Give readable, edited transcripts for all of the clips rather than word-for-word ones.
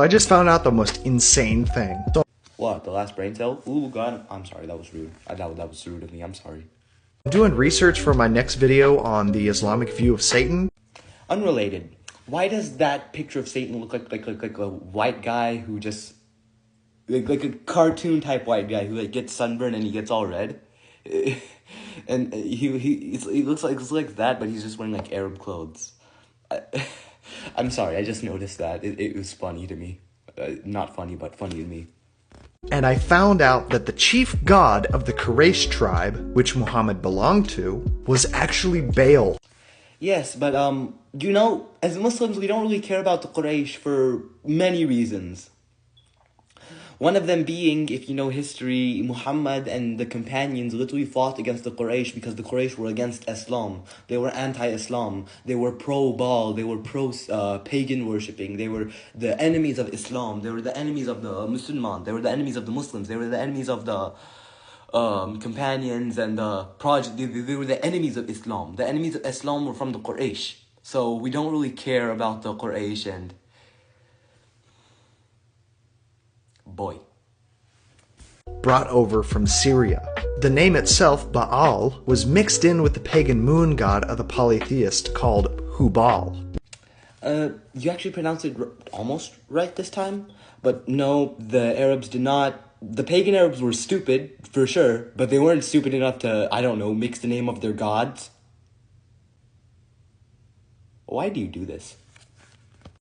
I just found out the most insane thing. So What, the last brain cell? Ooh, God, I'm sorry, that was rude. That was rude of me, I'm sorry. I'm doing research for my next video on the Islamic view of Satan. Unrelated. Why does that picture of Satan look like a white guy who just... Like a cartoon type white guy who like gets sunburned and he gets all red? And he looks like that, but he's just wearing like Arab clothes. I'm sorry, I just noticed that. It was funny to me. Not funny, but funny to me. And I found out that the chief god of the Quraysh tribe, which Muhammad belonged to, was actually Baal. Yes, but you know, as Muslims, we don't really care about the Quraysh for many reasons. One of them being, if you know history, Muhammad and the companions literally fought against the Quraysh because the Quraysh were against Islam. They were anti-Islam. They were pro-Baal. They were pro-pagan worshipping. They were the enemies of Islam. They were the enemies of the Muslims. They were the enemies of the Muslims. They were the enemies of the companions and the project. They were the enemies of Islam. The enemies of Islam were from the Quraysh. So we don't really care about the Quraysh and... boy. Brought over from Syria. The name itself, Baal, was mixed in with the pagan moon god of the polytheist called Hubal. You actually pronounced it almost right this time, but no, the Arabs did not. The pagan Arabs were stupid, for sure, but they weren't stupid enough to, I don't know, mix the name of their gods. Why do you do this?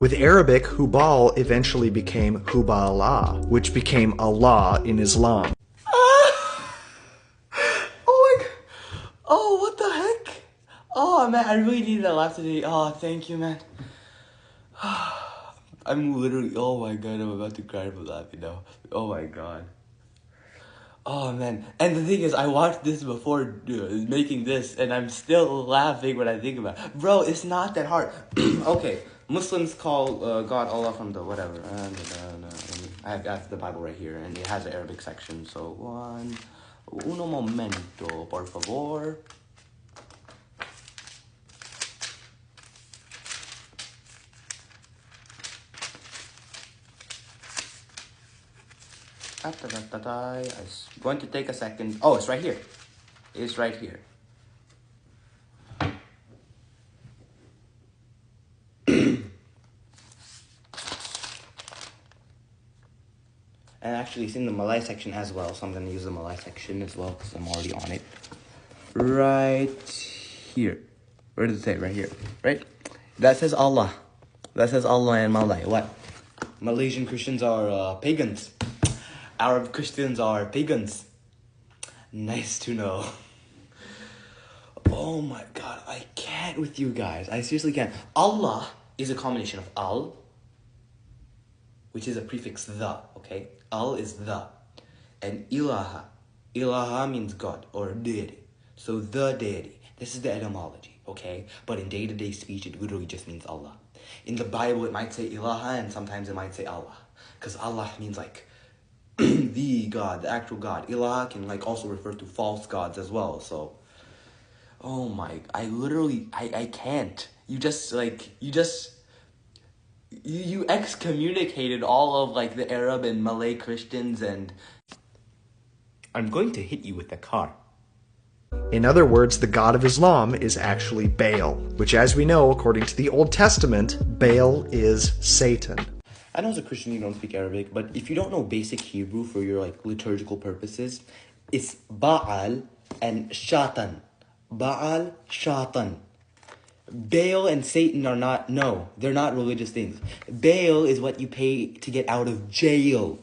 With Arabic, Hubal eventually became Hubalah, which became Allah in Islam. Oh my god. Oh, what the heck? Oh, man, I really needed that laugh today. Oh, thank you, man. I'm literally, oh my god, I'm about to cry from laughing now. Oh my god. Oh man, and the thing is, I watched this before making this, and I'm still laughing when I think about it. Bro, it's not that hard. Okay, Muslims call God Allah from the whatever. I have the Bible right here, and it has an Arabic section, so uno momento, por favor. It's going to take a second. Oh, it's right here. It's right here. And actually, it's in the Malay section as well, so I'm going to use the Malay section as well because I'm already on it. Right here. Where does it say? Right here. Right? That says Allah. That says Allah in Malay. What? Malaysian Christians are pagans. Arab Christians are pagans. Nice to know. Oh my god, I can't with you guys. I seriously can't. Allah is a combination of al, which is a prefix the, okay? Al is the. And ilaha. Ilaha means God or deity. So the deity. This is the etymology, okay? But in day-to-day speech, it literally just means Allah. In the Bible, it might say ilaha and sometimes it might say Allah. Because Allah means like the God, the actual God. Ilah can like also refer to false gods as well. So, oh my, I can't. You excommunicated all of like the Arab and Malay Christians, and I'm going to hit you with the car. In other words, the god of Islam is actually Baal, which as we know, according to the Old Testament, Baal is Satan. I know as a Christian you don't speak Arabic, but if you don't know basic Hebrew for your like liturgical purposes, it's Baal and Shatan. Baal, Shatan. Baal and Satan are not, no, they're not religious things. Baal is what you pay to get out of jail.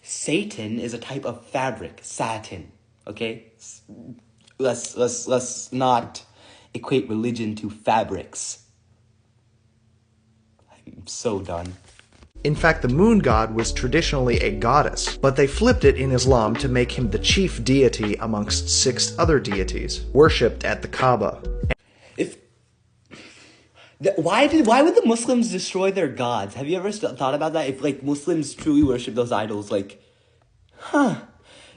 Satan is a type of fabric, satin, okay? Let's not equate religion to fabrics. I'm so done. In fact, the moon god was traditionally a goddess, but they flipped it in Islam to make him the chief deity amongst 6 other deities, worshipped at the Kaaba. Why would the Muslims destroy their gods? Have you ever thought about that? If like Muslims truly worship those idols, like,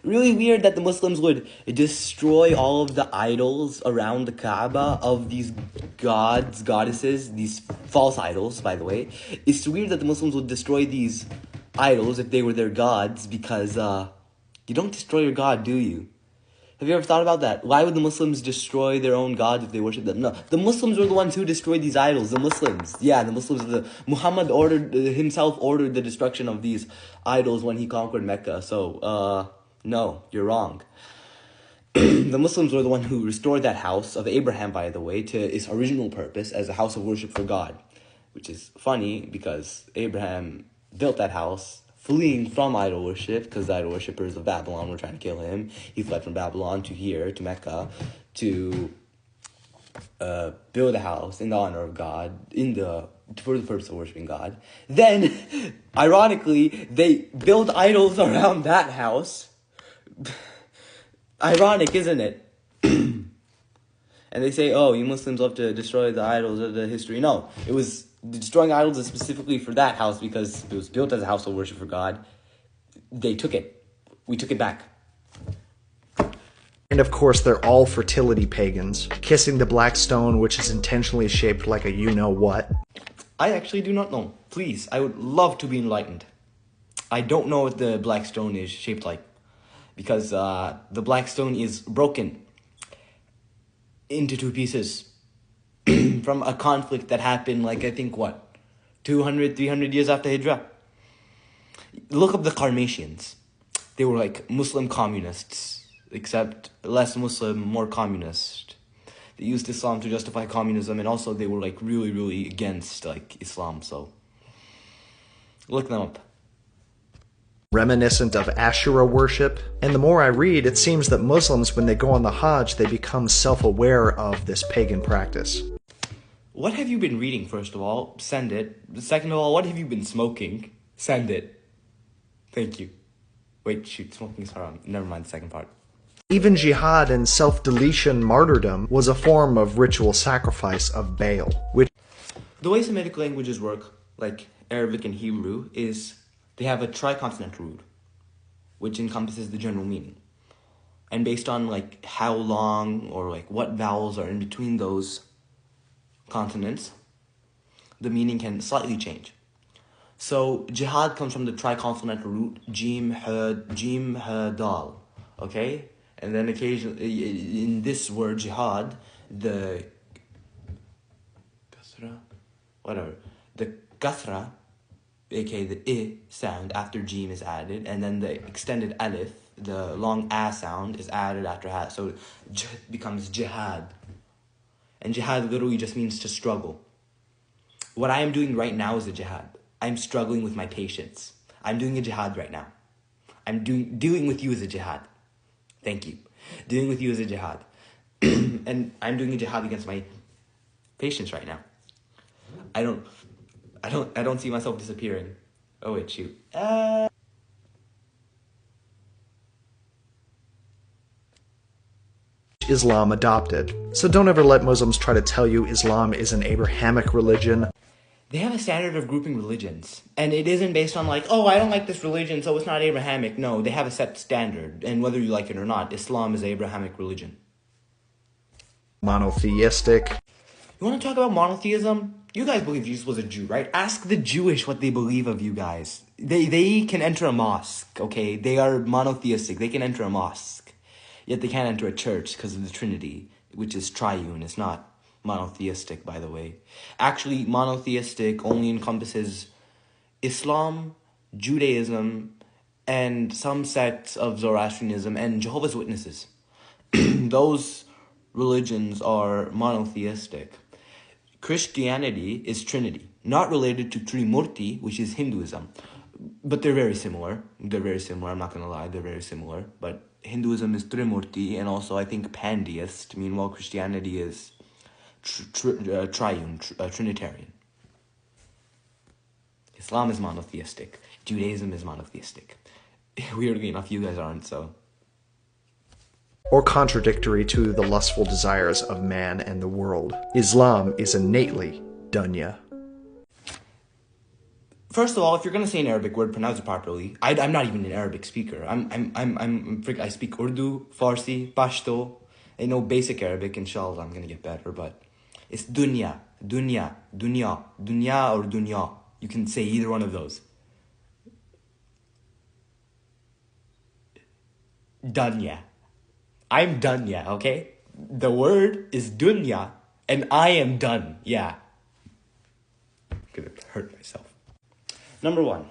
really weird that the Muslims would destroy all of the idols around the Kaaba of these gods, goddesses, these false idols, by the way. It's weird that the Muslims would destroy these idols if they were their gods, because you don't destroy your god, do you? Have you ever thought about that? Why would the Muslims destroy their own gods if they worship them? No, the Muslims were the ones who destroyed these idols. The Muslims. Yeah, the Muslims. Muhammad himself ordered the destruction of these idols when he conquered Mecca. So, no, you're wrong. The Muslims were the one who restored that house of Abraham, by the way, to its original purpose as a house of worship for God. Which is funny because Abraham built that house fleeing from idol worship, because the idol worshippers of Babylon were trying to kill him. He fled from Babylon to here, to Mecca, to build a house in the honor of God, for the purpose of worshiping God. Then, ironically, they build idols around that house. Ironic, isn't it? And they say, oh, you Muslims love to destroy the idols of the history. No, it was destroying idols is specifically for that house because it was built as a house of worship for God. They took it. We took it back. And of course, they're all fertility pagans, kissing the black stone, which is intentionally shaped like a you-know-what. I actually do not know. Please, I would love to be enlightened. I don't know what the black stone is shaped like, because the black stone is broken into two pieces from a conflict that happened, like, I think, 200, 300 years after Hijrah. Look up the Qarmatians. They were like Muslim communists, except less Muslim, more communist. They used Islam to justify communism, and also they were like really, really against like Islam, so look them up. Reminiscent of Ashura worship. And the more I read, it seems that Muslims, when they go on the Hajj, they become self-aware of this pagan practice. What have you been reading, first of all? Send it. Second of all, what have you been smoking? Send it. Thank you. Wait, shoot, smoking is haram. Never mind the second part. Even jihad and self-deletion martyrdom was a form of ritual sacrifice of Baal, which... The way Semitic languages work, like Arabic and Hebrew, is they have a triconsonant root, which encompasses the general meaning. And based on like how long or like what vowels are in between those consonants, the meaning can slightly change. So jihad comes from the triconsonant root jim ha dal, okay? And then occasionally in this word jihad, the kasra, aka the I sound after jim is added, and then the extended alif, the long a sound, is added after ha, so it becomes jihad. And jihad literally just means to struggle. What I am doing right now is a jihad. I'm struggling with my patience. I'm doing a jihad right now. Dealing with you is a jihad. Thank you. Dealing with you is a jihad. And I'm doing a jihad against my patience right now. I don't see myself disappearing. Oh wait, shoot. Islam adopted. So don't ever let Muslims try to tell you Islam is an Abrahamic religion. They have a standard of grouping religions, and it isn't based on like, oh, I don't like this religion, so it's not Abrahamic. No, they have a set standard, and whether you like it or not, Islam is Abrahamic religion. Monotheistic. You want to talk about monotheism? You guys believe Jesus was a Jew, right? Ask the Jewish what they believe of you guys. They can enter a mosque, okay? They are monotheistic. They can enter a mosque. Yet they can't enter a church because of the Trinity, which is triune. It's not monotheistic, by the way. Actually, monotheistic only encompasses Islam, Judaism, and some sects of Zoroastrianism and Jehovah's Witnesses. Those religions are monotheistic. Christianity is Trinity, not related to Trimurti, which is Hinduism. But they're very similar. I'm not going to lie, they're very similar. But Hinduism is Trimurti, and also I think pantheist. Meanwhile, Christianity is triune, Trinitarian. Islam is monotheistic. Judaism is monotheistic. Weirdly enough, you guys aren't, so. Or contradictory to the lustful desires of man and the world. Islam is innately dunya. First of all, if you're gonna say an Arabic word, pronounce it properly. I'm not even an Arabic speaker. I speak Urdu, Farsi, Pashto. I know basic Arabic. Inshallah, I'm gonna get better. But it's dunya, dunya, dunya, dunya or dunya. You can say either one of those. Dunya. I'm done, yeah. Okay. The word is dunya, and I am done. Yeah. I'm gonna hurt myself. Number 1.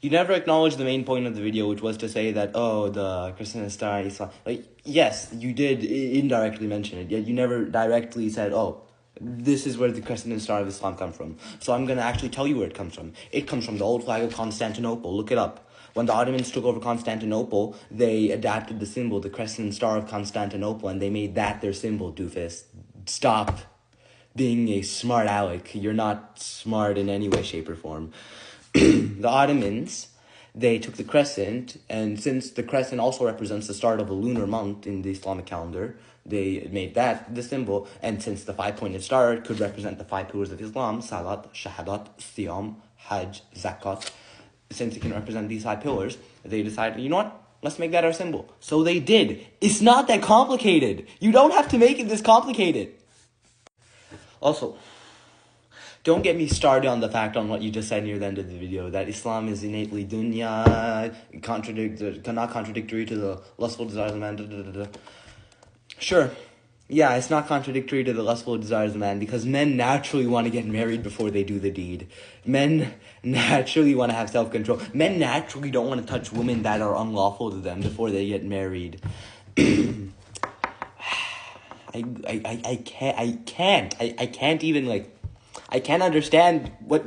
You never acknowledged the main point of the video, which was to say that, oh, the Christian Star Islam. Like, yes, you did indirectly mention it, yet you never directly said, oh, this is where the Crescent Star of Islam come from. So I'm going to actually tell you where it comes from. It comes from the old flag of Constantinople. Look it up. When the Ottomans took over Constantinople, they adapted the symbol, the Crescent Star of Constantinople, and they made that their symbol, doofus. Stop being a smart aleck. You're not smart in any way, shape, or form. The Ottomans, they took the crescent, and since the crescent also represents the start of a lunar month in the Islamic calendar, they made that the symbol, and since the 5-pointed star could represent the 5 pillars of Islam, Salat, Shahadat, Siyam, Hajj, Zakat, since it can represent these 5 pillars, they decided, you know what? Let's make that our symbol. So they did. It's not that complicated. You don't have to make it this complicated. Also, don't get me started on the fact on what you just said near the end of the video, that Islam is innately dunya, not contradictory to the lustful desires of man. Sure, yeah, it's not contradictory to the lustful desires of man, because men naturally want to get married before they do the deed. Men naturally want to have self-control. Men naturally don't want to touch women that are unlawful to them before they get married. I can't even, like, I can't understand what,